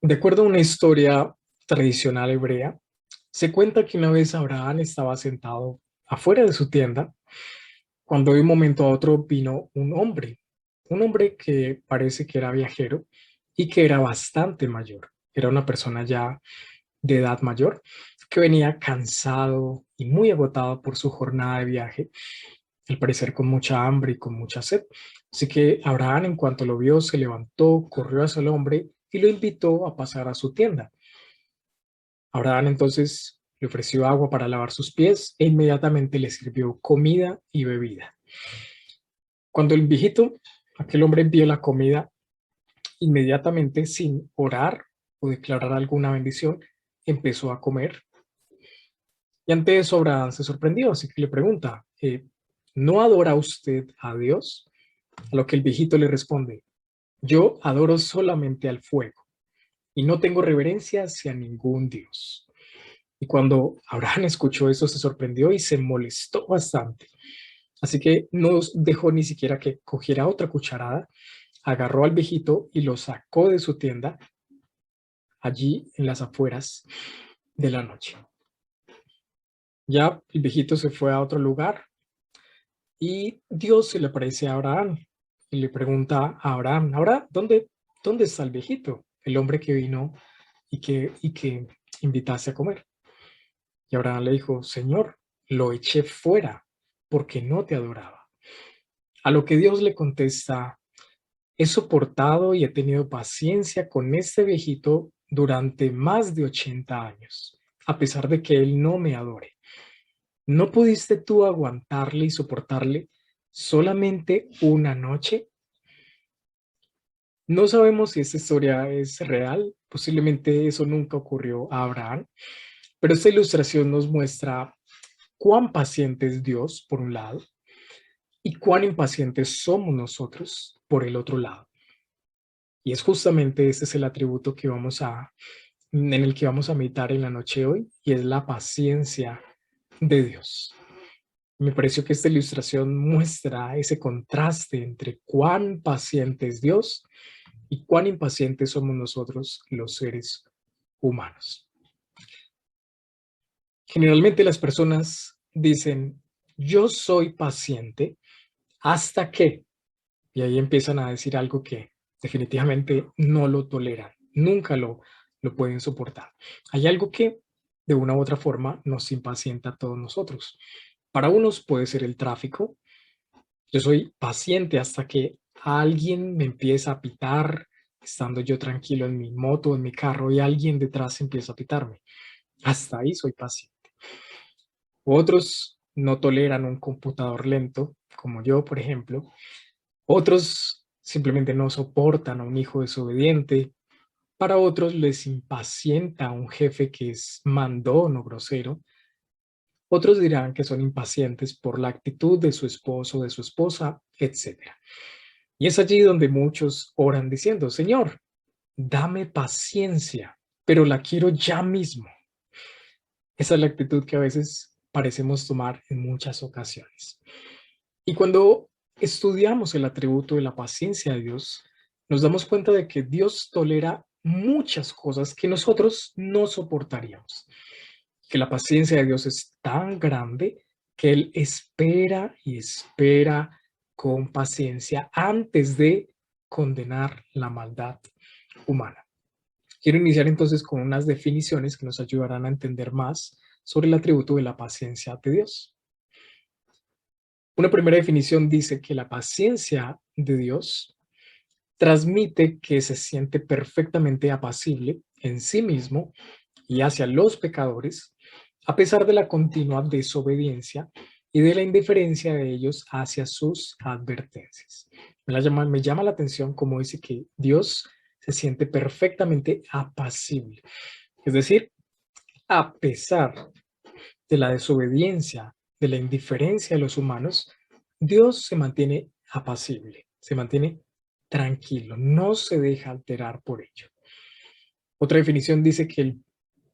De acuerdo a una historia tradicional hebrea, se cuenta que una vez Abraham estaba sentado afuera de su tienda cuando de un momento a otro vino un hombre que parece que era viajero y que era bastante mayor. Era una persona ya de edad mayor que venía cansado y muy agotado por su jornada de viaje, al parecer con mucha hambre y con mucha sed. Así que Abraham, en cuanto lo vio, se levantó, corrió hacia el hombre y lo invitó a pasar a su tienda. Abraham entonces le ofreció agua para lavar sus pies e inmediatamente le sirvió comida y bebida. Cuando el viejito, aquel hombre, vio la comida, inmediatamente, sin orar o declarar alguna bendición, empezó a comer. Y ante eso Abraham se sorprendió, así que le pregunta, ¿no adora usted a Dios? A lo que el viejito le responde, yo adoro solamente al fuego y no tengo reverencia hacia ningún Dios. Y cuando Abraham escuchó eso, se sorprendió y se molestó bastante. Así que no dejó ni siquiera que cogiera otra cucharada, agarró al viejito y lo sacó de su tienda allí en las afueras de la noche. Ya el viejito se fue a otro lugar y Dios se le aparece a Abraham y le pregunta a Abraham, ahora, ¿dónde está el viejito? El hombre que vino y que invitaste a comer. Y Abraham le dijo, Señor, lo eché fuera porque no te adoraba. A lo que Dios le contesta, he soportado y he tenido paciencia con este viejito durante más de 80 años, a pesar de que él no me adore. ¿No pudiste tú aguantarle y soportarle solamente una noche? No sabemos si esta historia es real, posiblemente eso nunca ocurrió a Abraham, pero esta ilustración nos muestra cuán paciente es Dios, por un lado, y cuán impacientes somos nosotros, por el otro lado. Y es justamente ese es el atributo en el que vamos a meditar en la noche de hoy, y es la paciencia de Dios. Me pareció que esta ilustración muestra ese contraste entre cuán paciente es Dios y cuán impacientes somos nosotros los seres humanos. Generalmente las personas dicen, yo soy paciente hasta que, y ahí empiezan a decir algo que definitivamente no lo toleran, nunca lo pueden soportar. Hay algo que de una u otra forma nos impacienta a todos nosotros. Para unos puede ser el tráfico. Yo soy paciente hasta que alguien me empieza a pitar, estando yo tranquilo en mi moto, en mi carro, y alguien detrás empieza a pitarme. Hasta ahí soy paciente. Otros no toleran un computador lento, como yo, por ejemplo. Otros simplemente no soportan a un hijo desobediente. Para otros les impacienta a un jefe que es mandón o grosero. Otros dirán que son impacientes por la actitud de su esposo, de su esposa, etcétera. Y es allí donde muchos oran diciendo, Señor, dame paciencia, pero la quiero ya mismo. Esa es la actitud que a veces parecemos tomar en muchas ocasiones. Y cuando estudiamos el atributo de la paciencia de Dios, nos damos cuenta de que Dios tolera muchas cosas que nosotros no soportaríamos. Que la paciencia de Dios es tan grande que Él espera y espera con paciencia antes de condenar la maldad humana. Quiero iniciar entonces con unas definiciones que nos ayudarán a entender más sobre el atributo de la paciencia de Dios. Una primera definición dice que la paciencia de Dios transmite que se siente perfectamente apacible en sí mismo y hacia los pecadores, a pesar de la continua desobediencia y de la indiferencia de ellos hacia sus advertencias. Me llama la atención cómo dice que Dios se siente perfectamente apacible, es decir, a pesar de la desobediencia, de la indiferencia de los humanos, Dios se mantiene apacible, se mantiene tranquilo, no se deja alterar por ello. Otra definición dice que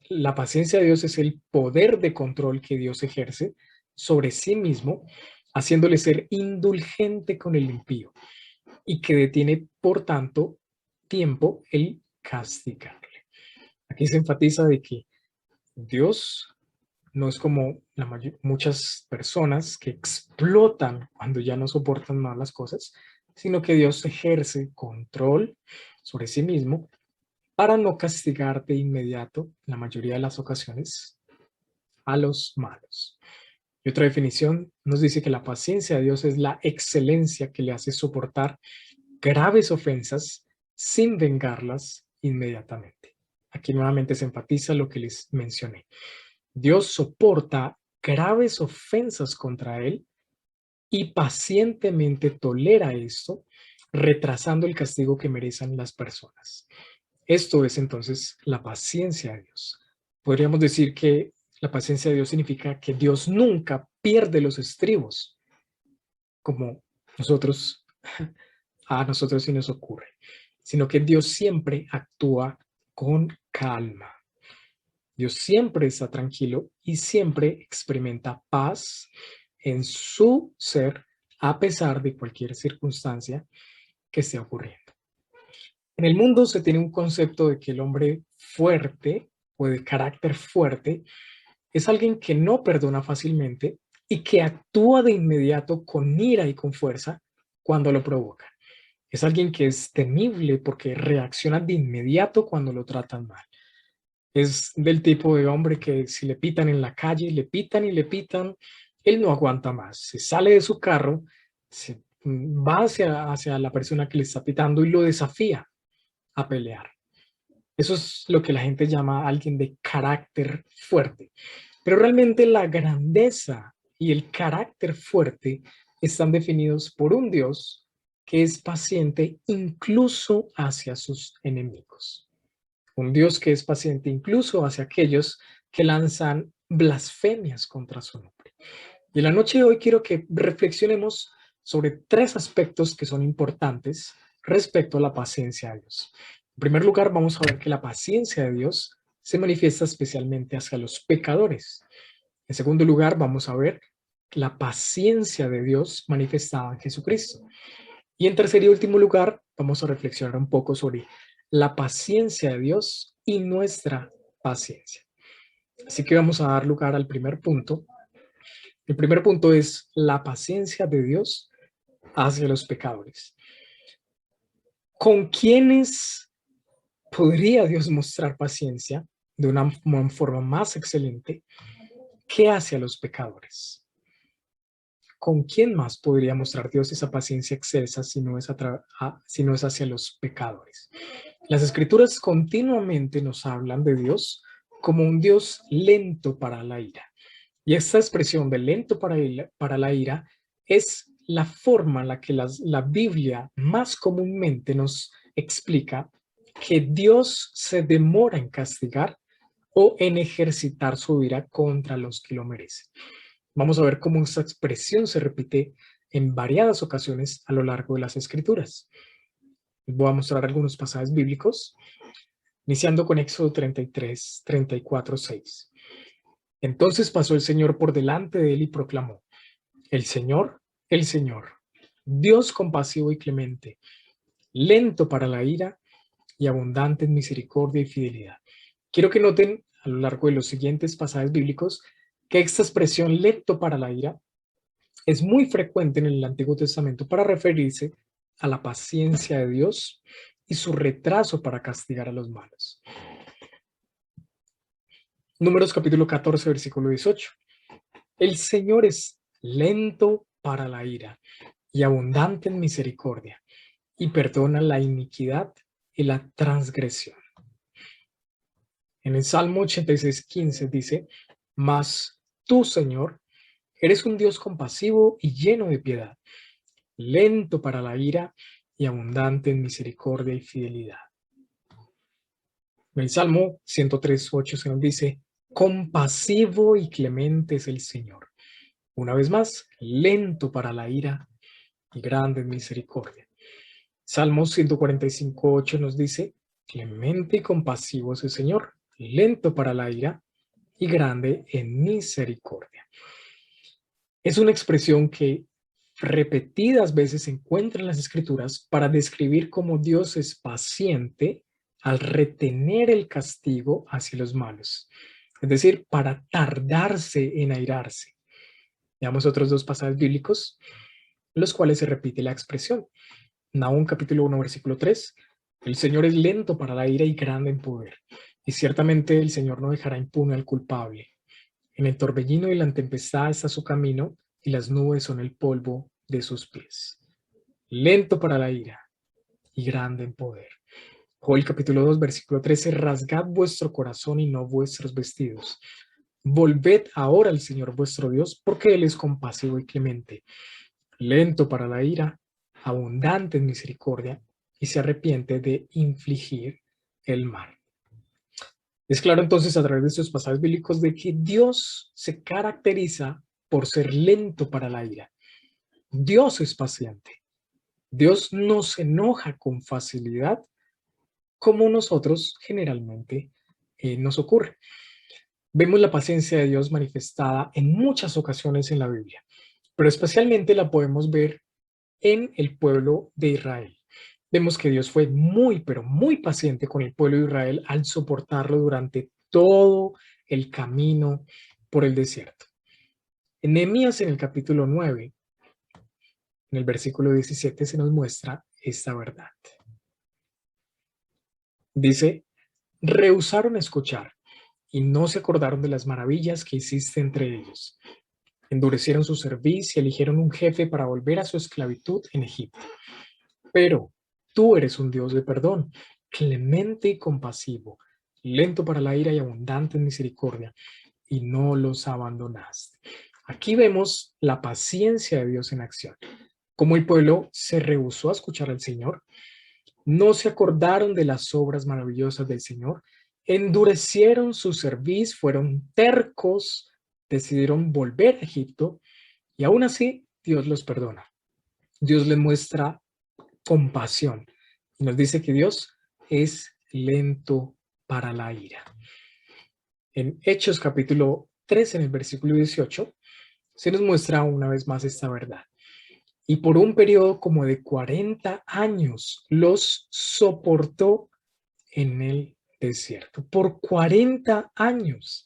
la paciencia de Dios es el poder de control que Dios ejerce sobre sí mismo, haciéndole ser indulgente con el impío y que detiene, por tanto, tiempo el castigarle. Aquí se enfatiza de que Dios no es como muchas personas que explotan cuando ya no soportan más las cosas, sino que Dios ejerce control sobre sí mismo para no castigar de inmediato, en la mayoría de las ocasiones, a los malos. Y otra definición nos dice que la paciencia de Dios es la excelencia que le hace soportar graves ofensas sin vengarlas inmediatamente. Aquí nuevamente se enfatiza lo que les mencioné. Dios soporta graves ofensas contra él y pacientemente tolera esto, retrasando el castigo que merecen las personas. Esto es entonces la paciencia de Dios. Podríamos decir que la paciencia de Dios significa que Dios nunca pierde los estribos, como nosotros, a nosotros sí nos ocurre, sino que Dios siempre actúa con calma. Dios siempre está tranquilo y siempre experimenta paz en su ser a pesar de cualquier circunstancia que esté ocurriendo. En el mundo se tiene un concepto de que el hombre fuerte o de carácter fuerte es alguien que no perdona fácilmente y que actúa de inmediato con ira y con fuerza cuando lo provoca. Es alguien que es temible porque reacciona de inmediato cuando lo tratan mal. Es del tipo de hombre que si le pitan en la calle, le pitan y le pitan, él no aguanta más. Se sale de su carro, se va hacia la persona que le está pitando y lo desafía a pelear. Eso es lo que la gente llama a alguien de carácter fuerte. Pero realmente la grandeza y el carácter fuerte están definidos por un Dios que es paciente incluso hacia sus enemigos. Un Dios que es paciente incluso hacia aquellos que lanzan blasfemias contra su nombre. Y en la noche de hoy quiero que reflexionemos sobre tres aspectos que son importantes respecto a la paciencia de Dios. En primer lugar, vamos a ver que la paciencia de Dios se manifiesta especialmente hacia los pecadores. En segundo lugar, vamos a ver la paciencia de Dios manifestada en Jesucristo. Y en tercer y último lugar, vamos a reflexionar un poco sobre la paciencia de Dios y nuestra paciencia. Así que vamos a dar lugar al primer punto. El primer punto es la paciencia de Dios hacia los pecadores. ¿Con quiénes podría Dios mostrar paciencia de una forma más excelente que hacia los pecadores? ¿Con quién más podría mostrar Dios esa paciencia excelsa si no es hacia los pecadores? Las escrituras continuamente nos hablan de Dios como un Dios lento para la ira. Y esta expresión de lento para la ira es la forma en la que la Biblia más comúnmente nos explica que Dios se demora en castigar o en ejercitar su ira contra los que lo merecen. Vamos a ver cómo esta expresión se repite en variadas ocasiones a lo largo de las escrituras. Voy a mostrar algunos pasajes bíblicos, iniciando con Éxodo 33, 34, 6. Entonces pasó el Señor por delante de él y proclamó: el Señor, Dios compasivo y clemente, lento para la ira y abundante en misericordia y fidelidad. Quiero que noten a lo largo de los siguientes pasajes bíblicos que esta expresión lento para la ira es muy frecuente en el Antiguo Testamento para referirse a la paciencia de Dios y su retraso para castigar a los malos. Números capítulo 14, versículo 18. El Señor es lento para la ira y abundante en misericordia, y perdona la iniquidad y la transgresión. En el Salmo 86:15 dice: Mas tú, Señor, eres un Dios compasivo y lleno de piedad, lento para la ira y abundante en misericordia y fidelidad. En el Salmo 103:8 se nos dice: compasivo y clemente es el Señor. Una vez más, lento para la ira y grande en misericordia. Salmo 145:8 nos dice: clemente y compasivo es el Señor, lento para la ira y grande en misericordia. Es una expresión que repetidas veces se encuentra en las Escrituras para describir cómo Dios es paciente al retener el castigo hacia los malos, es decir, para tardarse en airarse. Veamos otros dos pasajes bíblicos, en los cuales se repite la expresión. Nahum capítulo 1, versículo 3. El Señor es lento para la ira y grande en poder, y ciertamente el Señor no dejará impune al culpable. En el torbellino y la tempestad está su camino, y las nubes son el polvo de sus pies. Lento para la ira y grande en poder. Joel capítulo 2, versículo 13. Rasgad vuestro corazón y no vuestros vestidos. Volved ahora al Señor vuestro Dios, porque Él es compasivo y clemente, lento para la ira, abundante en misericordia, y se arrepiente de infligir el mal. Es claro entonces a través de estos pasajes bíblicos de que Dios se caracteriza por ser lento para la ira. Dios es paciente. Dios no se enoja con facilidad como nosotros generalmente nos ocurre. Vemos la paciencia de Dios manifestada en muchas ocasiones en la Biblia, pero especialmente la podemos ver en el pueblo de Israel. Vemos que Dios fue muy, pero muy paciente con el pueblo de Israel al soportarlo durante todo el camino por el desierto. En Nehemías, en el capítulo 9, en el versículo 17, se nos muestra esta verdad. Dice, rehusaron escuchar y no se acordaron de las maravillas que hiciste entre ellos. Endurecieron su cerviz y eligieron un jefe para volver a su esclavitud en Egipto. Pero tú eres un Dios de perdón, clemente y compasivo, lento para la ira y abundante en misericordia, y no los abandonaste. Aquí vemos la paciencia de Dios en acción. Como el pueblo se rehusó a escuchar al Señor, no se acordaron de las obras maravillosas del Señor, endurecieron su cerviz, fueron tercos, decidieron volver a Egipto, y aún así Dios los perdona. Dios les muestra compasión y nos dice que Dios es lento para la ira. En Hechos capítulo 3, en el versículo 18, se nos muestra una vez más esta verdad. Y por un periodo como de 40 años los soportó en el desierto. Por 40 años.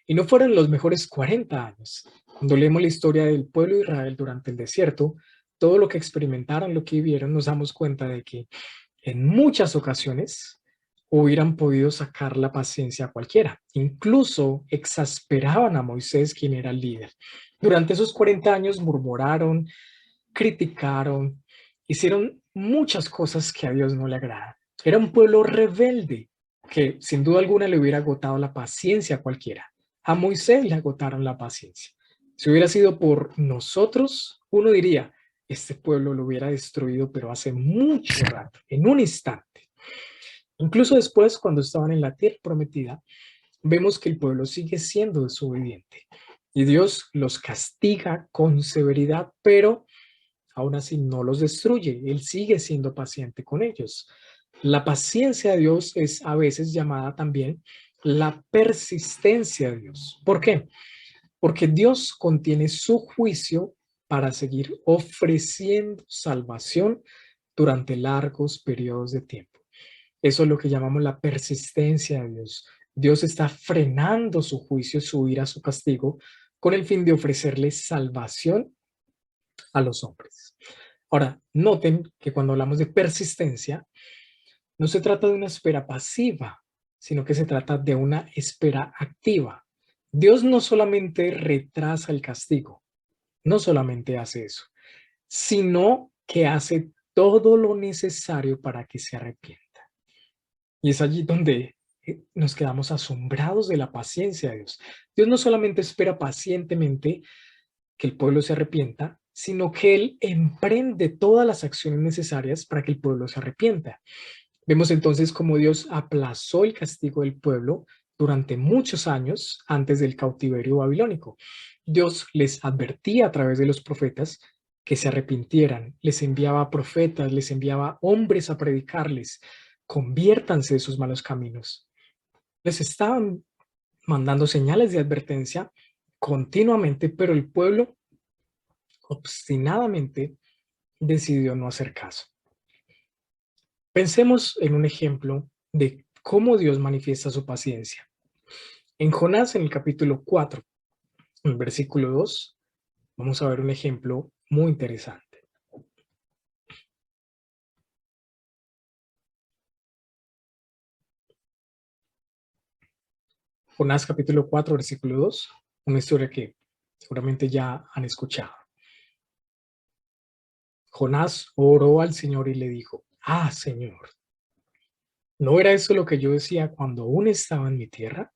Y no fueron los mejores 40 años. Cuando leemos la historia del pueblo de Israel durante el desierto, todo lo que experimentaron, lo que vivieron, nos damos cuenta de que en muchas ocasiones hubieran podido sacar la paciencia a cualquiera. Incluso exasperaban a Moisés, quien era el líder. Durante esos 40 años murmuraron, criticaron, hicieron muchas cosas que a Dios no le agradan. Era un pueblo rebelde que sin duda alguna le hubiera agotado la paciencia a cualquiera. A Moisés le agotaron la paciencia. Si hubiera sido por nosotros, uno diría, este pueblo lo hubiera destruido, pero hace mucho rato, en un instante. Incluso después, cuando estaban en la tierra prometida, vemos que el pueblo sigue siendo desobediente y Dios los castiga con severidad, pero aún así no los destruye. Él sigue siendo paciente con ellos. La paciencia de Dios es a veces llamada también la persistencia de Dios. ¿Por qué? Porque Dios contiene su juicio para seguir ofreciendo salvación durante largos periodos de tiempo. Eso es lo que llamamos la persistencia de Dios. Dios está frenando su juicio, su ira, su castigo, con el fin de ofrecerle salvación a los hombres. Ahora, noten que cuando hablamos de persistencia, no se trata de una espera pasiva, sino que se trata de una espera activa. Dios no solamente retrasa el castigo, no solamente hace eso, sino que hace todo lo necesario para que se arrepienta. Y es allí donde nos quedamos asombrados de la paciencia de Dios. Dios no solamente espera pacientemente que el pueblo se arrepienta, sino que Él emprende todas las acciones necesarias para que el pueblo se arrepienta. Vemos entonces cómo Dios aplazó el castigo del pueblo durante muchos años antes del cautiverio babilónico. Dios les advertía a través de los profetas que se arrepintieran, les enviaba profetas, les enviaba hombres a predicarles, conviértanse de sus malos caminos. Les estaban mandando señales de advertencia continuamente, pero el pueblo obstinadamente decidió no hacer caso. Pensemos en un ejemplo de cómo Dios manifiesta su paciencia. En Jonás, en el capítulo 4, en el versículo 2, vamos a ver un ejemplo muy interesante. Jonás capítulo 4, versículo 2, una historia que seguramente ya han escuchado. Jonás oró al Señor y le dijo: Señor, ¿no era eso lo que yo decía cuando aún estaba en mi tierra?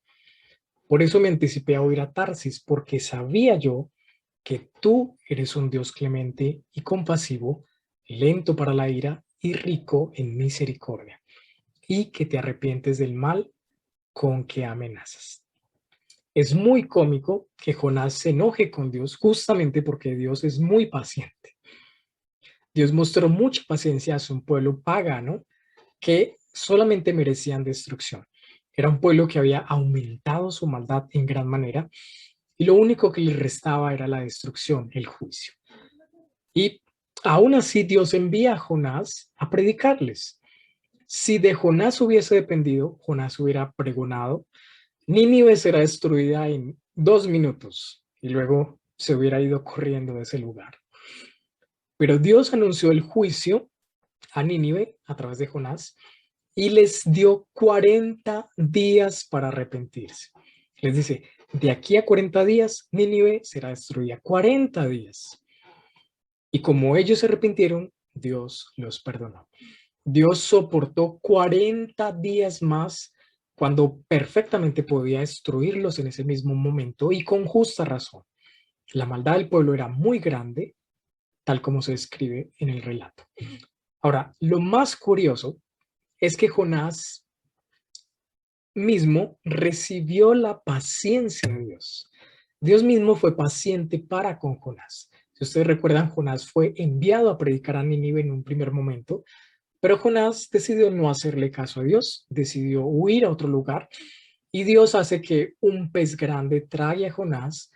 Por eso me anticipé a oír a Tarsis, porque sabía yo que tú eres un Dios clemente y compasivo, lento para la ira y rico en misericordia, y que te arrepientes del mal con que amenazas. Es muy cómico que Jonás se enoje con Dios justamente porque Dios es muy paciente. Dios mostró mucha paciencia a un pueblo pagano que solamente merecían destrucción. Era un pueblo que había aumentado su maldad en gran manera y lo único que les restaba era la destrucción, el juicio. Y aún así Dios envía a Jonás a predicarles. Si de Jonás hubiese dependido, Jonás hubiera pregonado: Nínive será destruida en 2 minutos, y luego se hubiera ido corriendo de ese lugar. Pero Dios anunció el juicio a Nínive a través de Jonás y les dio 40 días para arrepentirse. Les dice: de aquí a 40 días, Nínive será destruida. 40 días. Y como ellos se arrepintieron, Dios los perdonó. Dios soportó 40 días más cuando perfectamente podía destruirlos en ese mismo momento y con justa razón. La maldad del pueblo era muy grande, tal como se describe en el relato. Ahora, lo más curioso es que Jonás mismo recibió la paciencia de Dios. Dios mismo fue paciente para con Jonás. Si ustedes recuerdan, Jonás fue enviado a predicar a Nínive en un primer momento, pero Jonás decidió no hacerle caso a Dios, decidió huir a otro lugar y Dios hace que un pez grande trague a Jonás,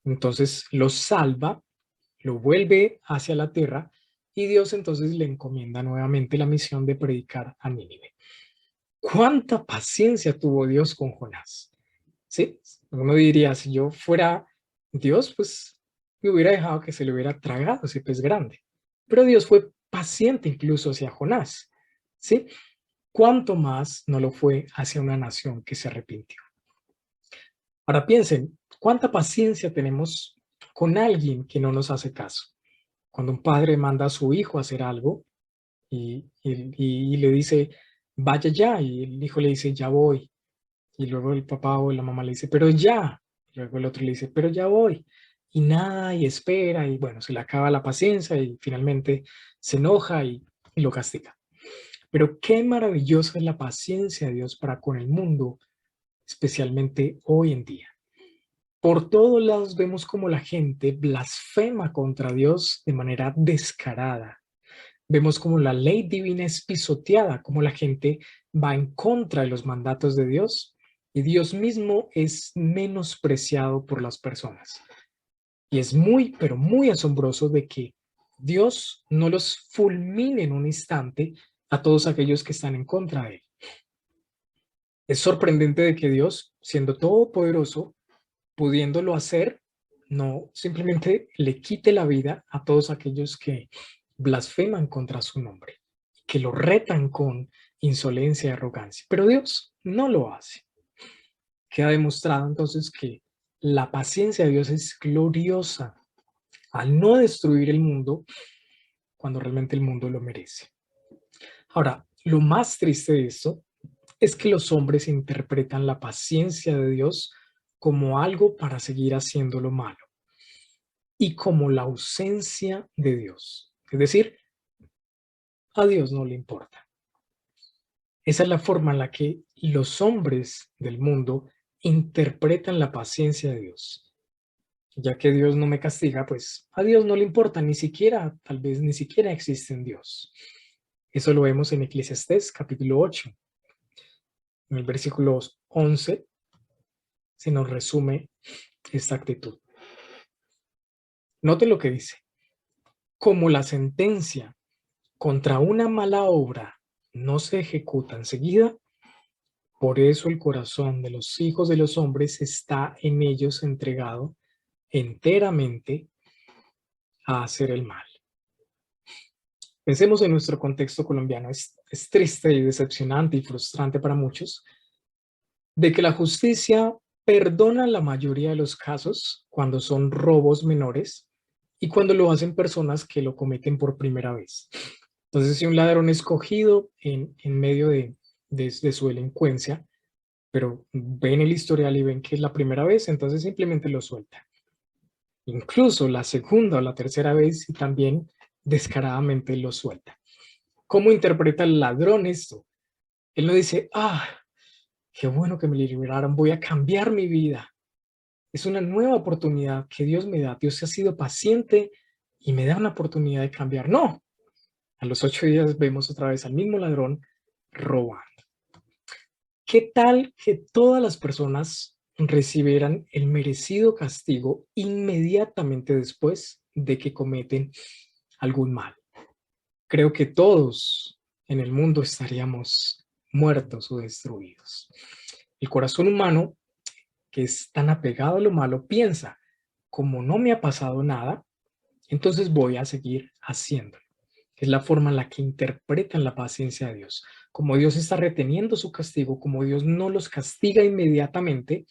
entonces lo salva, lo vuelve hacia la tierra y Dios entonces le encomienda nuevamente la misión de predicar a Nínive. ¿Cuánta paciencia tuvo Dios con Jonás? ¿Sí? Uno diría, si yo fuera Dios, pues me hubiera dejado que se le hubiera tragado ese pez grande. Pero Dios fue paciente incluso hacia Jonás. ¿Sí? ¿Cuánto más no lo fue hacia una nación que se arrepintió? Ahora piensen, ¿cuánta paciencia tenemos con alguien que no nos hace caso? Cuando un padre manda a su hijo a hacer algo y le dice: vaya ya, y el hijo le dice: ya voy, y luego el papá o la mamá le dice: pero ya, y luego el otro le dice: pero ya voy, y nada, y espera, y bueno, se le acaba la paciencia y finalmente se enoja y lo castiga. Pero qué maravillosa es la paciencia de Dios para con el mundo, especialmente hoy en día. Por todos lados vemos como la gente blasfema contra Dios de manera descarada. Vemos como la ley divina es pisoteada, como la gente va en contra de los mandatos de Dios y Dios mismo es menospreciado por las personas. Y es muy, pero muy asombroso de que Dios no los fulmine en un instante a todos aquellos que están en contra de él. Es sorprendente de que Dios, siendo todopoderoso, pudiéndolo hacer, no simplemente le quite la vida a todos aquellos que blasfeman contra su nombre, que lo retan con insolencia y arrogancia. Pero Dios no lo hace. Queda demostrado entonces que la paciencia de Dios es gloriosa al no destruir el mundo cuando realmente el mundo lo merece. Ahora, lo más triste de esto es que los hombres interpretan la paciencia de Dios como algo para seguir haciendo lo malo y como la ausencia de Dios. Es decir, a Dios no le importa. Esa es la forma en la que los hombres del mundo interpretan la paciencia de Dios. Ya que Dios no me castiga, pues a Dios no le importa, ni siquiera, tal vez ni siquiera existe en Dios. Eso lo vemos en Eclesiastés capítulo 8. En el versículo 11 se nos resume esta actitud. Noten lo que dice: como la sentencia contra una mala obra no se ejecuta enseguida, Por eso el corazón de los hijos de los hombres está en ellos entregado enteramente a hacer el mal. Pensemos en nuestro contexto colombiano. Es triste y decepcionante y frustrante para muchos de que la justicia perdona la mayoría de los casos cuando son robos menores y cuando lo hacen personas que lo cometen por primera vez. Entonces, si un ladrón es cogido en medio de su delincuencia, pero ven el historial y ven que es la primera vez, entonces simplemente lo suelta. Incluso la segunda o la tercera vez y también descaradamente lo suelta. ¿Cómo interpreta el ladrón esto? Él no dice, qué bueno que me liberaron, voy a cambiar mi vida. Es una nueva oportunidad que Dios me da. Dios ha sido paciente y me da una oportunidad de cambiar. No, a los 8 días vemos otra vez al mismo ladrón robando. ¿Qué tal que todas las personas recibieran el merecido castigo inmediatamente después de que cometen algún mal? Creo que todos en el mundo estaríamos muertos o destruidos. El corazón humano, que es tan apegado a lo malo, piensa, como no me ha pasado nada, entonces voy a seguir haciéndolo. Es la forma en la que interpretan la paciencia de Dios. Como Dios está reteniendo su castigo, como Dios no los castiga inmediatamente,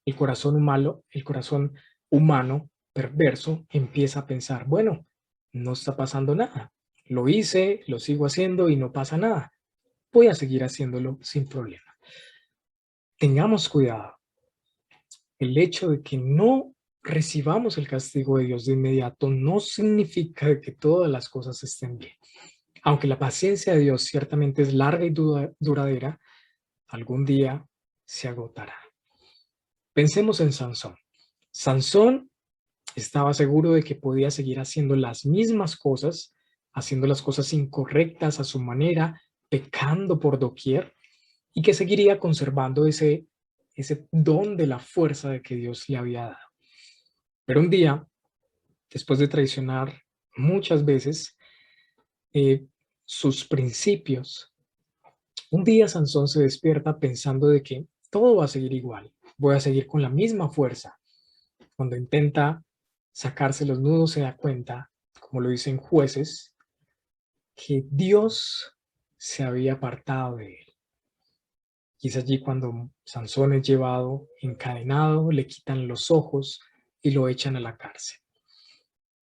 el corazón humano perverso empieza a pensar, bueno, no está pasando nada. Lo hice, lo sigo haciendo y no pasa nada. Voy a seguir haciéndolo sin problema. Tengamos cuidado. El hecho de que no recibamos el castigo de Dios de inmediato no significa que todas las cosas estén bien. Aunque la paciencia de Dios ciertamente es larga y duradera, algún día se agotará. Pensemos en Sansón. Sansón estaba seguro de que podía seguir haciendo las mismas cosas, haciendo las cosas incorrectas a su manera, pecando por doquier, y que seguiría conservando ese don de la fuerza de que Dios le había dado. Pero un día, después de traicionar muchas veces eh, sus principios, un día Sansón se despierta pensando de que todo va a seguir igual, voy a seguir con la misma fuerza. Cuando intenta sacarse los nudos se da cuenta, como lo dicen Jueces, que Dios se había apartado de él. Y es allí cuando Sansón es llevado encadenado, le quitan los ojos y lo echan a la cárcel.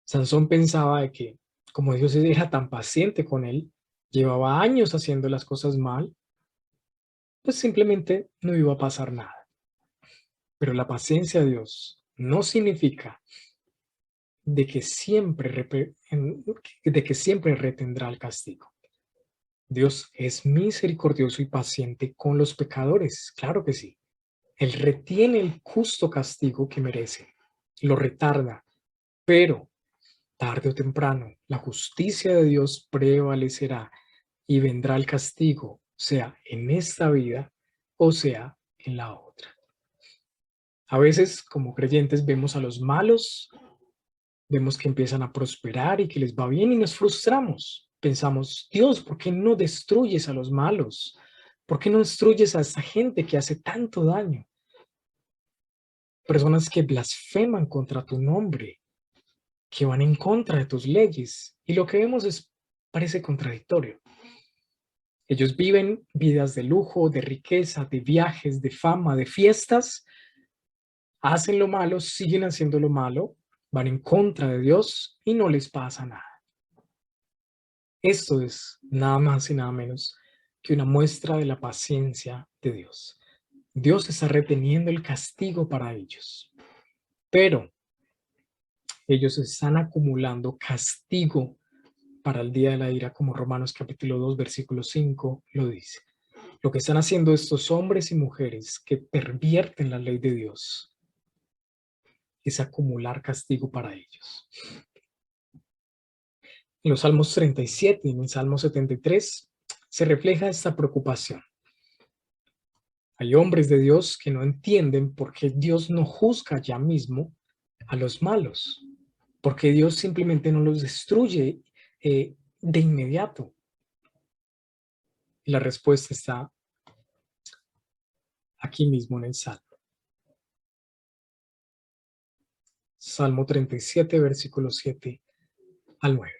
Sansón pensaba de que, como Dios era tan paciente con él, llevaba años haciendo las cosas mal, pues simplemente no iba a pasar nada. Pero la paciencia de Dios no significa de que siempre retendrá el castigo. Dios es misericordioso y paciente con los pecadores, claro que sí. Él retiene el justo castigo que merece, lo retarda, pero tarde o temprano la justicia de Dios prevalecerá y vendrá el castigo, sea en esta vida o sea en la otra. A veces, como creyentes, vemos a los malos, vemos que empiezan a prosperar y que les va bien y nos frustramos. Pensamos, Dios, ¿por qué no destruyes a los malos? ¿Por qué no destruyes a esta gente que hace tanto daño? Personas que blasfeman contra tu nombre, que van en contra de tus leyes. Y lo que vemos parece contradictorio. Ellos viven vidas de lujo, de riqueza, de viajes, de fama, de fiestas, hacen lo malo, siguen haciendo lo malo, van en contra de Dios y no les pasa nada. Esto es nada más y nada menos que una muestra de la paciencia de Dios. Dios está reteniendo el castigo para ellos, pero ellos están acumulando castigo para el día de la ira, como Romanos capítulo 2, versículo 5 lo dice. Lo que están haciendo estos hombres y mujeres que pervierten la ley de Dios es acumular castigo para ellos. En los Salmos 37 y en el Salmo 73 se refleja esta preocupación. Hay hombres de Dios que no entienden por qué Dios no juzga ya mismo a los malos, porque Dios simplemente no los destruye de inmediato. Y la respuesta está aquí mismo en el Salmo. Salmo 37, versículos 7 al 9.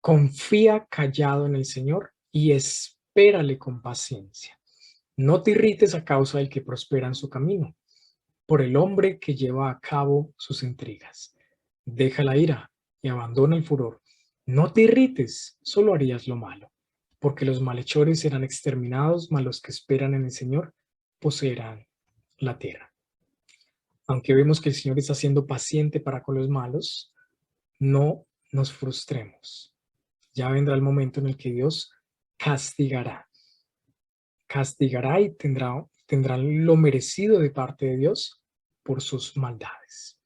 Confía callado en el Señor y espérale con paciencia. No te irrites a causa del que prospera en su camino, por el hombre que lleva a cabo sus intrigas. Deja la ira y abandona el furor. No te irrites, solo harías lo malo, porque los malhechores serán exterminados, mas los que esperan en el Señor poseerán la tierra. Aunque vemos que el Señor está siendo paciente para con los malos, no nos frustremos. Ya vendrá el momento en el que Dios castigará. Castigará y tendrán lo merecido de parte de Dios por sus maldades.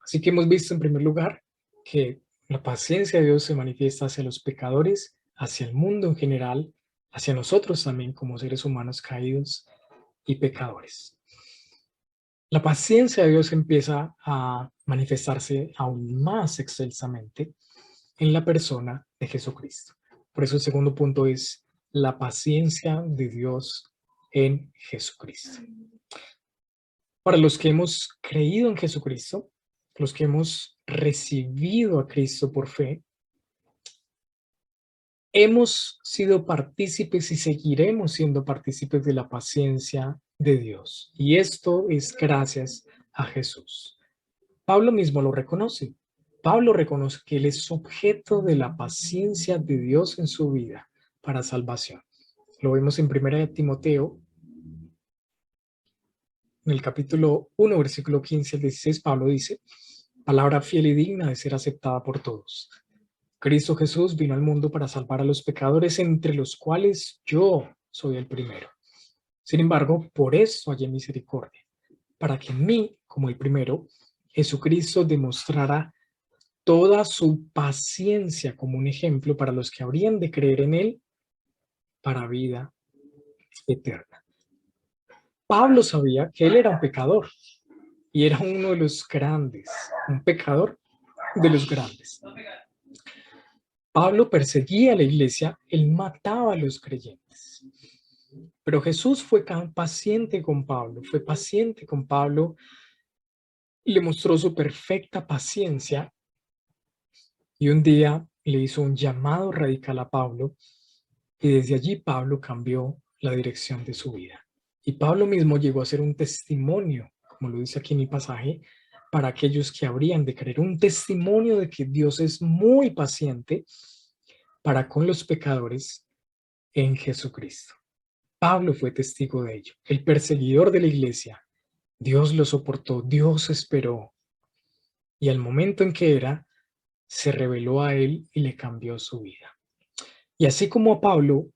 Así que hemos visto en primer lugar que la paciencia de Dios se manifiesta hacia los pecadores, hacia el mundo en general, hacia nosotros también como seres humanos caídos y pecadores. La paciencia de Dios empieza a manifestarse aún más excelsamente en la persona de Jesucristo. Por eso el segundo punto es la paciencia de Dios en Jesucristo. Para los que hemos creído en Jesucristo, los que hemos recibido a Cristo por fe, hemos sido partícipes y seguiremos siendo partícipes de la paciencia de Dios. Y esto es gracias a Jesús. Pablo mismo lo reconoce. Pablo reconoce que él es objeto de la paciencia de Dios en su vida para salvación. Lo vemos en 1 Timoteo, en el capítulo 1, versículo 15 al 16, Pablo dice: palabra fiel y digna de ser aceptada por todos. Cristo Jesús vino al mundo para salvar a los pecadores, entre los cuales yo soy el primero. Sin embargo, por eso hallé misericordia, para que en mí, como el primero, Jesucristo demostrara toda su paciencia como un ejemplo para los que habrían de creer en él para vida eterna. Pablo sabía que él era un pecador y era uno de los grandes, un pecador de los grandes. Pablo perseguía a la iglesia, él mataba a los creyentes. Pero Jesús fue paciente con Pablo, le mostró su perfecta paciencia y un día le hizo un llamado radical a Pablo y desde allí Pablo cambió la dirección de su vida. Y Pablo mismo llegó a ser un testimonio, como lo dice aquí en el pasaje, para aquellos que habrían de creer, un testimonio de que Dios es muy paciente para con los pecadores en Jesucristo. Pablo fue testigo de ello. El perseguidor de la iglesia, Dios lo soportó, Dios esperó. Y al momento en que era, se reveló a él y le cambió su vida. Y así como a Pablo,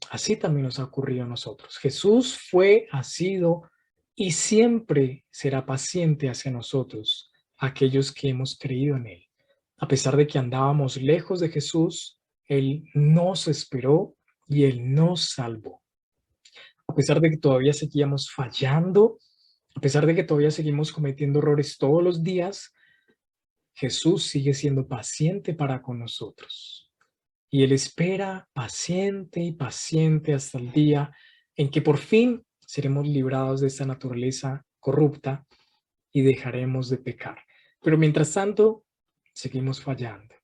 así también nos ha ocurrido a nosotros. Jesús fue, ha sido y siempre será paciente hacia nosotros, aquellos que hemos creído en él. A pesar de que andábamos lejos de Jesús, él nos esperó y él nos salvó. A pesar de que todavía seguíamos fallando, a pesar de que todavía seguimos cometiendo errores todos los días, Jesús sigue siendo paciente para con nosotros. Y Él espera paciente y paciente hasta el día en que por fin seremos librados de esta naturaleza corrupta y dejaremos de pecar. Pero mientras tanto, seguimos fallando.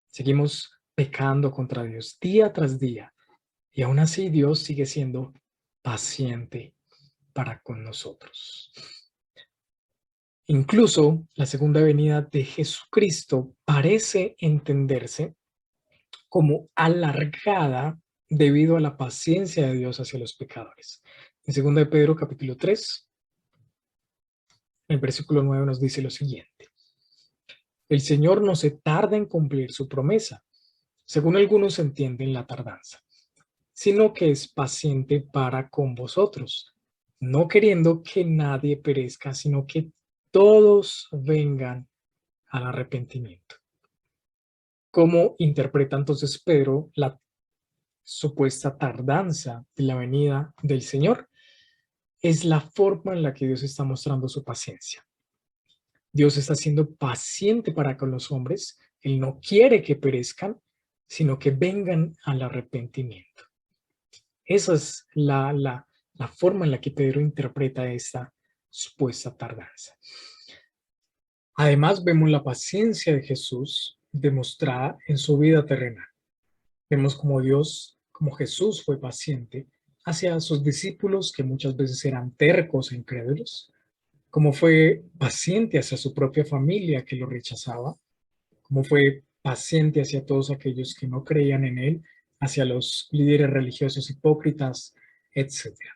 Seguimos pecando contra Dios día tras día. Y aún así Dios sigue siendo paciente para con nosotros. Incluso la segunda venida de Jesucristo parece entenderse como alargada debido a la paciencia de Dios hacia los pecadores. En 2 de Pedro capítulo 3, el versículo 9 nos dice lo siguiente: el Señor no se tarda en cumplir su promesa, según algunos entienden la tardanza, sino que es paciente para con vosotros, no queriendo que nadie perezca, sino que todos vengan al arrepentimiento. ¿Cómo interpreta entonces Pedro la supuesta tardanza de la venida del Señor? Es la forma en la que Dios está mostrando su paciencia. Dios está siendo paciente para con los hombres. Él no quiere que perezcan, sino que vengan al arrepentimiento. Esa es la forma en la que Pedro interpreta esta supuesta tardanza. Además, vemos la paciencia de Jesús demostrada en su vida terrenal. Vemos como Jesús fue paciente hacia sus discípulos que muchas veces eran tercos e incrédulos, como fue paciente hacia su propia familia que lo rechazaba, como fue paciente hacia todos aquellos que no creían en él, hacia los líderes religiosos hipócritas, etcétera.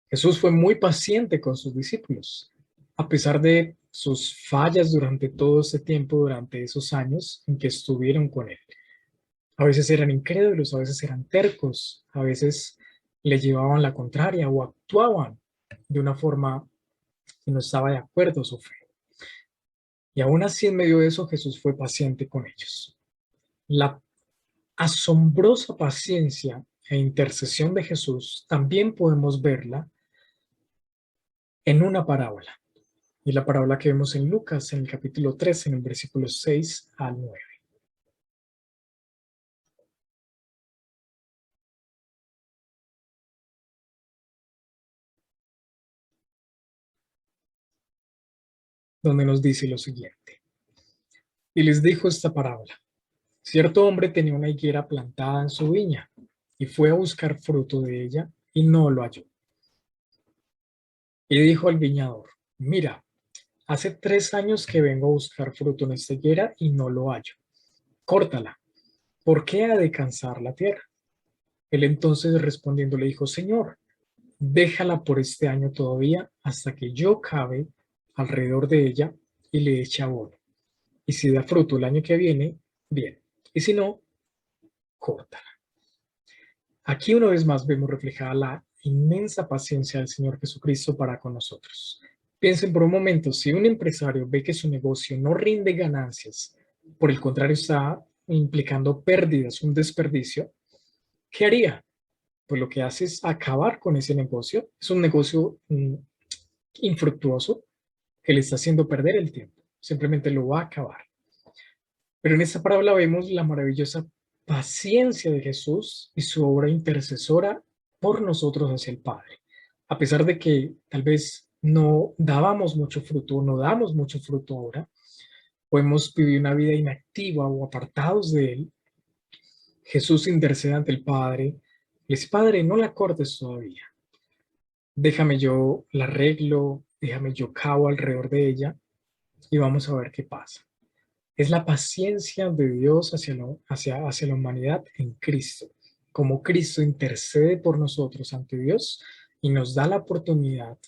Jesús fue muy paciente con sus discípulos, a pesar de sus fallas durante todo ese tiempo, durante esos años en que estuvieron con él. A veces eran incrédulos, a veces eran tercos, a veces le llevaban la contraria o actuaban de una forma que no estaba de acuerdo a su fe. Y aún así, en medio de eso, Jesús fue paciente con ellos. La asombrosa paciencia e intercesión de Jesús también podemos verla en una parábola. Y la parábola que vemos en Lucas, en el capítulo 13, en el versículo 6 al 9. Donde nos dice lo siguiente. Y les dijo esta parábola. Cierto hombre tenía una higuera plantada en su viña y fue a buscar fruto de ella y no lo halló. Y dijo al viñador, mira, hace 3 años que vengo a buscar fruto en esta higuera y no lo hallo. Córtala. ¿Por qué ha de cansar la tierra? Él entonces respondiendo le dijo, Señor, déjala por este año todavía hasta que yo cabe alrededor de ella y le eche abono. Y si da fruto el año que viene, bien. Y si no, córtala. Aquí una vez más vemos reflejada la inmensa paciencia del Señor Jesucristo para con nosotros. Piensen por un momento, si un empresario ve que su negocio no rinde ganancias, por el contrario está implicando pérdidas, un desperdicio, ¿qué haría? Pues lo que hace es acabar con ese negocio. Es un negocio infructuoso que le está haciendo perder el tiempo. Simplemente lo va a acabar. Pero en esta parábola vemos la maravillosa paciencia de Jesús y su obra intercesora por nosotros hacia el Padre. A pesar de que tal vez no dábamos mucho fruto, no damos mucho fruto ahora, podemos vivir una vida inactiva o apartados de Él. Jesús intercede ante el Padre. Le dice, Padre, no la cortes todavía. Déjame yo la arreglo, déjame yo cavo alrededor de ella y vamos a ver qué pasa. Es la paciencia de Dios hacia la humanidad en Cristo. Como Cristo intercede por nosotros ante Dios y nos da la oportunidad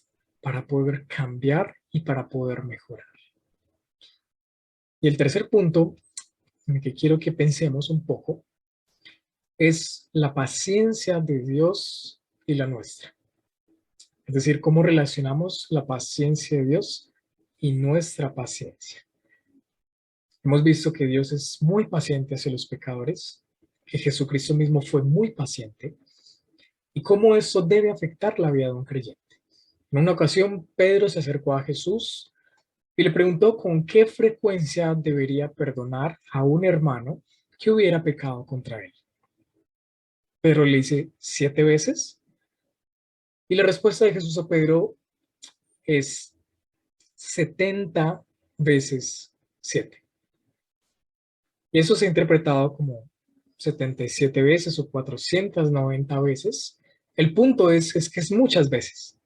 para poder cambiar y para poder mejorar. Y el tercer punto en el que quiero que pensemos un poco es la paciencia de Dios y la nuestra. Es decir, cómo relacionamos la paciencia de Dios y nuestra paciencia. Hemos visto que Dios es muy paciente hacia los pecadores, que Jesucristo mismo fue muy paciente, y cómo eso debe afectar la vida de un creyente. En una ocasión, Pedro se acercó a Jesús y le preguntó con qué frecuencia debería perdonar a un hermano que hubiera pecado contra él. Pedro le dice, ¿7 veces? Y la respuesta de Jesús a Pedro es 70 veces 7. Y eso se ha interpretado como 77 veces o 490 veces. El punto es que es muchas veces.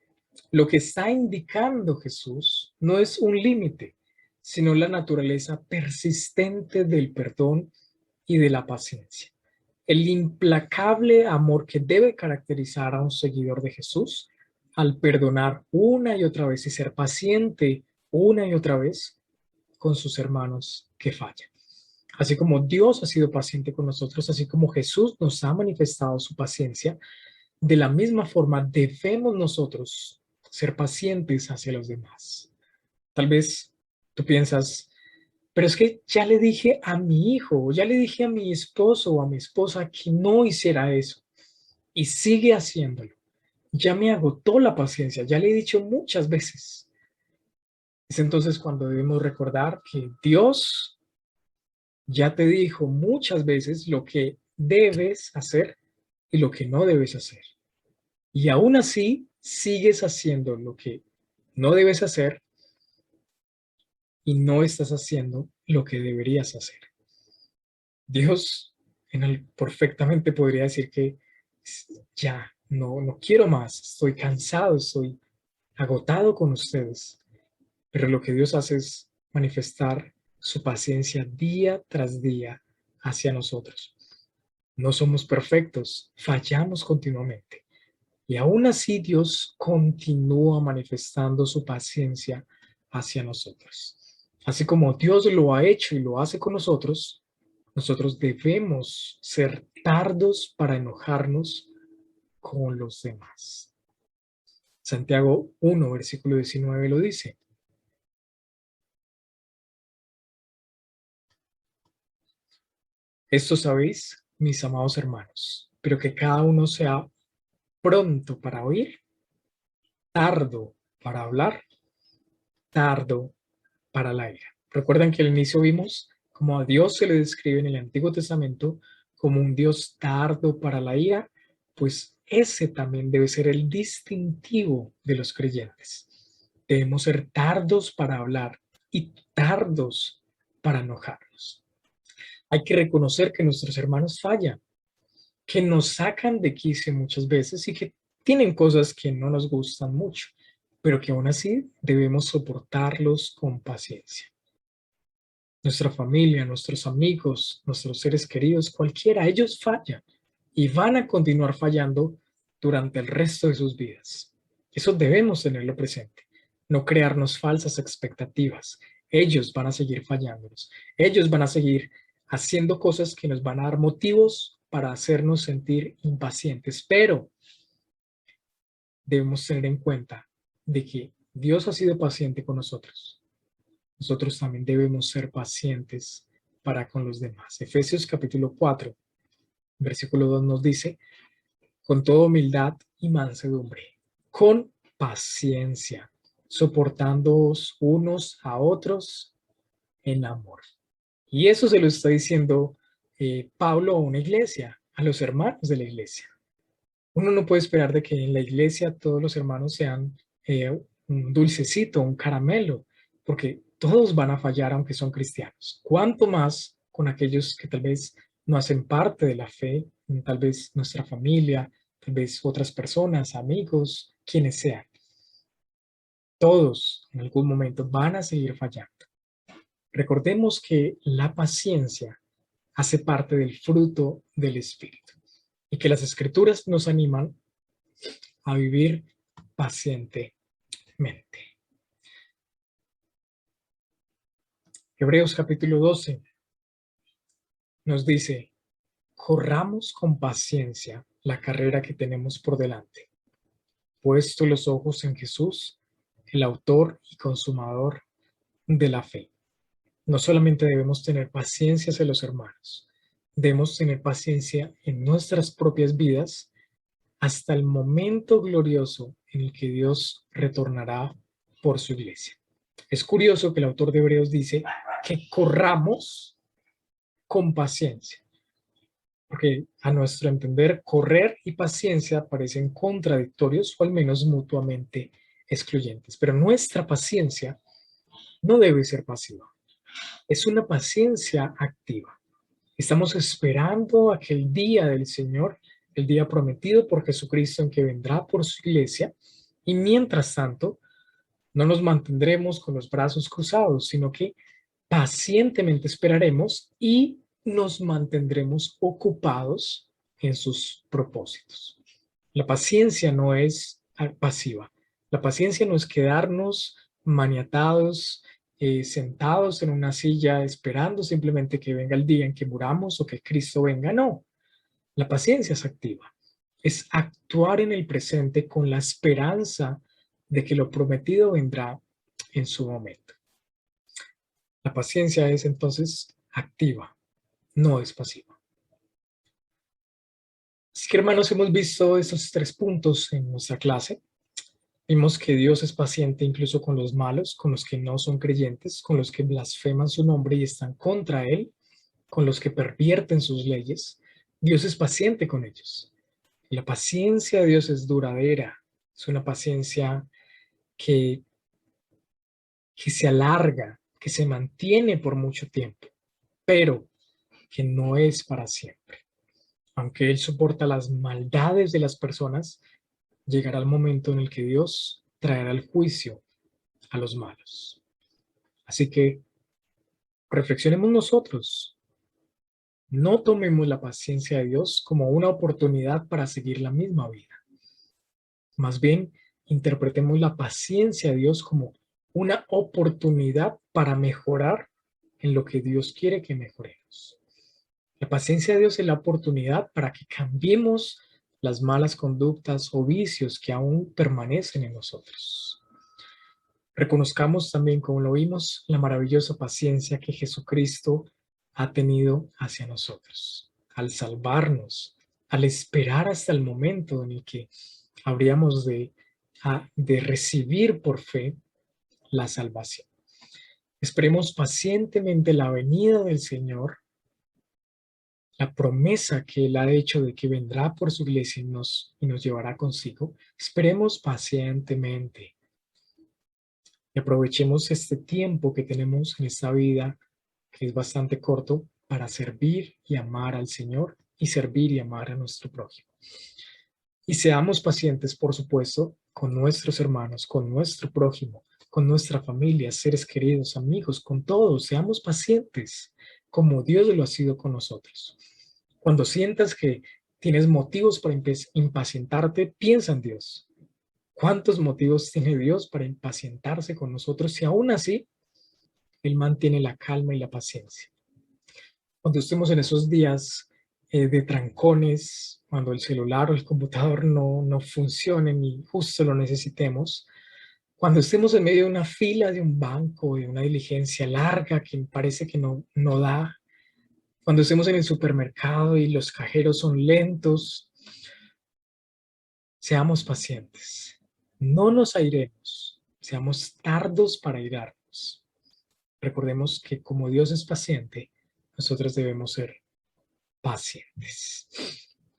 Lo que está indicando Jesús no es un límite, sino la naturaleza persistente del perdón y de la paciencia. El implacable amor que debe caracterizar a un seguidor de Jesús al perdonar una y otra vez y ser paciente una y otra vez con sus hermanos que fallan. Así como Dios ha sido paciente con nosotros, así como Jesús nos ha manifestado su paciencia, de la misma forma debemos nosotros ser pacientes hacia los demás. Tal vez tú piensas, pero es que ya le dije a mi hijo, ya le dije a mi esposo o a mi esposa que no hiciera eso y sigue haciéndolo. Ya me agotó la paciencia, ya le he dicho muchas veces. Es entonces cuando debemos recordar que Dios ya te dijo muchas veces lo que debes hacer y lo que no debes hacer. Y aún así, sigues haciendo lo que no debes hacer y no estás haciendo lo que deberías hacer. Dios perfectamente podría decir que ya, no quiero más, estoy cansado, estoy agotado con ustedes. Pero lo que Dios hace es manifestar su paciencia día tras día hacia nosotros. No somos perfectos, fallamos continuamente. Y aún así Dios continúa manifestando su paciencia hacia nosotros. Así como Dios lo ha hecho y lo hace con nosotros, nosotros debemos ser tardos para enojarnos con los demás. Santiago 1, versículo 19 lo dice. Esto sabéis, mis amados hermanos, pero que cada uno sea pronto para oír, tardo para hablar, tardo para la ira. Recuerdan que al inicio vimos como a Dios se le describe en el Antiguo Testamento como un Dios tardo para la ira, pues ese también debe ser el distintivo de los creyentes. Debemos ser tardos para hablar y tardos para enojarnos. Hay que reconocer que nuestros hermanos fallan, que nos sacan de quicio muchas veces y que tienen cosas que no nos gustan mucho, pero que aún así debemos soportarlos con paciencia. Nuestra familia, nuestros amigos, nuestros seres queridos, cualquiera, ellos fallan y van a continuar fallando durante el resto de sus vidas. Eso debemos tenerlo presente, no crearnos falsas expectativas. Ellos van a seguir fallándonos, ellos van a seguir haciendo cosas que nos van a dar motivos para hacernos sentir impacientes, pero debemos tener en cuenta de que Dios ha sido paciente con nosotros. Nosotros también debemos ser pacientes para con los demás. Efesios capítulo 4, versículo 2 nos dice, con toda humildad y mansedumbre, con paciencia, soportándoos unos a otros en amor. Y eso se lo está diciendo Pablo a una iglesia, a los hermanos de la iglesia. Uno no puede esperar de que en la iglesia todos los hermanos sean un dulcecito, un caramelo, porque todos van a fallar aunque son cristianos. Cuanto más con aquellos que tal vez no hacen parte de la fe, tal vez nuestra familia, tal vez otras personas, amigos, quienes sean. Todos en algún momento van a seguir fallando. Recordemos que la paciencia hace parte del fruto del Espíritu y que las Escrituras nos animan a vivir pacientemente. Hebreos capítulo 12 nos dice, corramos con paciencia la carrera que tenemos por delante, puesto los ojos en Jesús, el autor y consumador de la fe. No solamente debemos tener paciencia hacia los hermanos, debemos tener paciencia en nuestras propias vidas hasta el momento glorioso en el que Dios retornará por su iglesia. Es curioso que el autor de Hebreos dice que corramos con paciencia, porque a nuestro entender correr y paciencia parecen contradictorios o al menos mutuamente excluyentes, pero nuestra paciencia no debe ser pasiva, es una paciencia activa. Estamos esperando aquel día del Señor, el día prometido por Jesucristo en que vendrá por su iglesia, y mientras tanto no nos mantendremos con los brazos cruzados, sino que pacientemente esperaremos y nos mantendremos ocupados en sus propósitos. La paciencia no es pasiva. La paciencia no es quedarnos maniatados, sentados en una silla esperando simplemente que venga el día en que muramos o que Cristo venga. No, la paciencia es activa. Es actuar en el presente con la esperanza de que lo prometido vendrá en su momento. La paciencia es entonces activa, no es pasiva. Así que hermanos, hemos visto estos 3 puntos en nuestra clase. Vimos que Dios es paciente incluso con los malos, con los que no son creyentes, con los que blasfeman su nombre y están contra Él, con los que pervierten sus leyes. Dios es paciente con ellos. La paciencia de Dios es duradera, es una paciencia que, que se alarga, que se mantiene por mucho tiempo, pero que no es para siempre. Aunque Él soporta las maldades de las personas, llegará el momento en el que Dios traerá el juicio a los malos. Así que reflexionemos nosotros. No tomemos la paciencia de Dios como una oportunidad para seguir la misma vida. Más bien, interpretemos la paciencia de Dios como una oportunidad para mejorar en lo que Dios quiere que mejoremos. La paciencia de Dios es la oportunidad para que cambiemos las malas conductas o vicios que aún permanecen en nosotros. Reconozcamos también, como lo vimos, la maravillosa paciencia que Jesucristo ha tenido hacia nosotros, al salvarnos, al esperar hasta el momento en el que habríamos de recibir por fe la salvación. Esperemos pacientemente la venida del Señor, la promesa que Él ha hecho de que vendrá por su iglesia y nos llevará consigo. Esperemos pacientemente y aprovechemos este tiempo que tenemos en esta vida, que es bastante corto, para servir y amar al Señor y servir y amar a nuestro prójimo. Y seamos pacientes, por supuesto, con nuestros hermanos, con nuestro prójimo, con nuestra familia, seres queridos, amigos, con todos. Seamos pacientes, como Dios lo ha sido con nosotros. Cuando sientas que tienes motivos para impacientarte, piensa en Dios. ¿Cuántos motivos tiene Dios para impacientarse con nosotros si aún así Él mantiene la calma y la paciencia? Cuando estemos en esos días de trancones, cuando el celular o el computador no funcionen y justo lo necesitemos, cuando estemos en medio de una fila de un banco, de una diligencia larga que parece que no da, cuando estemos en el supermercado y los cajeros son lentos, seamos pacientes. No nos airemos, seamos tardos para airarnos. Recordemos que como Dios es paciente, nosotros debemos ser pacientes.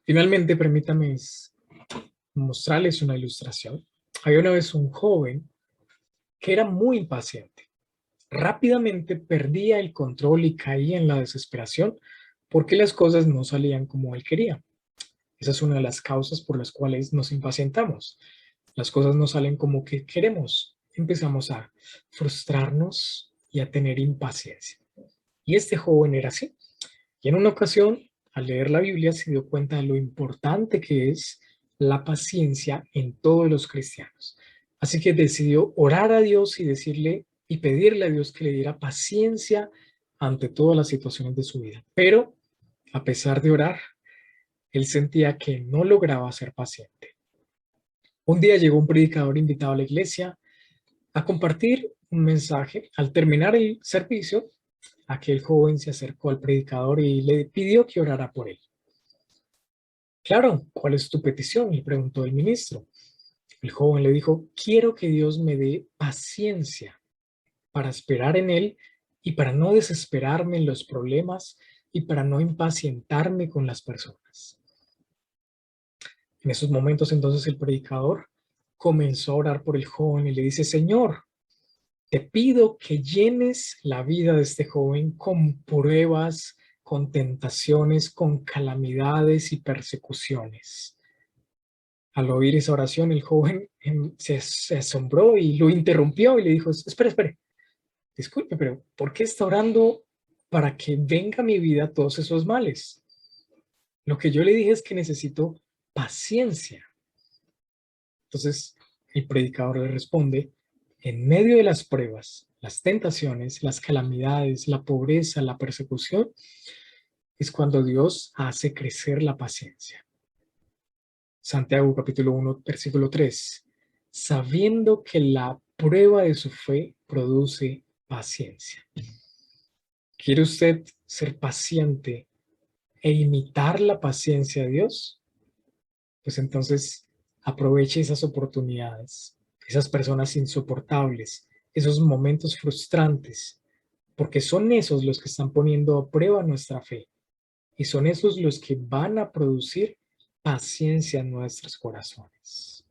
Finalmente, permítame mostrarles una ilustración. Había una vez un joven que era muy impaciente. Rápidamente perdía el control y caía en la desesperación porque las cosas no salían como él quería. Esa es una de las causas por las cuales nos impacientamos. Las cosas no salen como que queremos. Empezamos a frustrarnos y a tener impaciencia. Y este joven era así. Y en una ocasión, al leer la Biblia, se dio cuenta de lo importante que es la paciencia en todos los cristianos. Así que decidió orar a Dios y decirle y pedirle a Dios que le diera paciencia ante todas las situaciones de su vida. Pero, a pesar de orar, él sentía que no lograba ser paciente. Un día llegó un predicador invitado a la iglesia a compartir un mensaje. Al terminar el servicio, aquel joven se acercó al predicador y le pidió que orara por él. Claro, ¿cuál es tu petición?, le preguntó el ministro. El joven le dijo: quiero que Dios me dé paciencia para esperar en Él y para no desesperarme en los problemas y para no impacientarme con las personas. En esos momentos entonces el predicador comenzó a orar por el joven y le dice: Señor, te pido que llenes la vida de este joven con pruebas, con tentaciones, con calamidades y persecuciones. Al oír esa oración, el joven se asombró y lo interrumpió y le dijo: espere, espere, disculpe, pero ¿por qué está orando para que venga a mi vida todos esos males? Lo que yo le dije es que necesito paciencia. Entonces, el predicador le responde: en medio de las pruebas, las tentaciones, las calamidades, la pobreza, la persecución, es cuando Dios hace crecer la paciencia. Santiago capítulo 1, versículo 3. Sabiendo que la prueba de su fe produce paciencia. ¿Quiere usted ser paciente e imitar la paciencia de Dios? Pues entonces aproveche esas oportunidades, esas personas insoportables, esos momentos frustrantes, porque son esos los que están poniendo a prueba nuestra fe y son esos los que van a producir paciencia en nuestros corazones.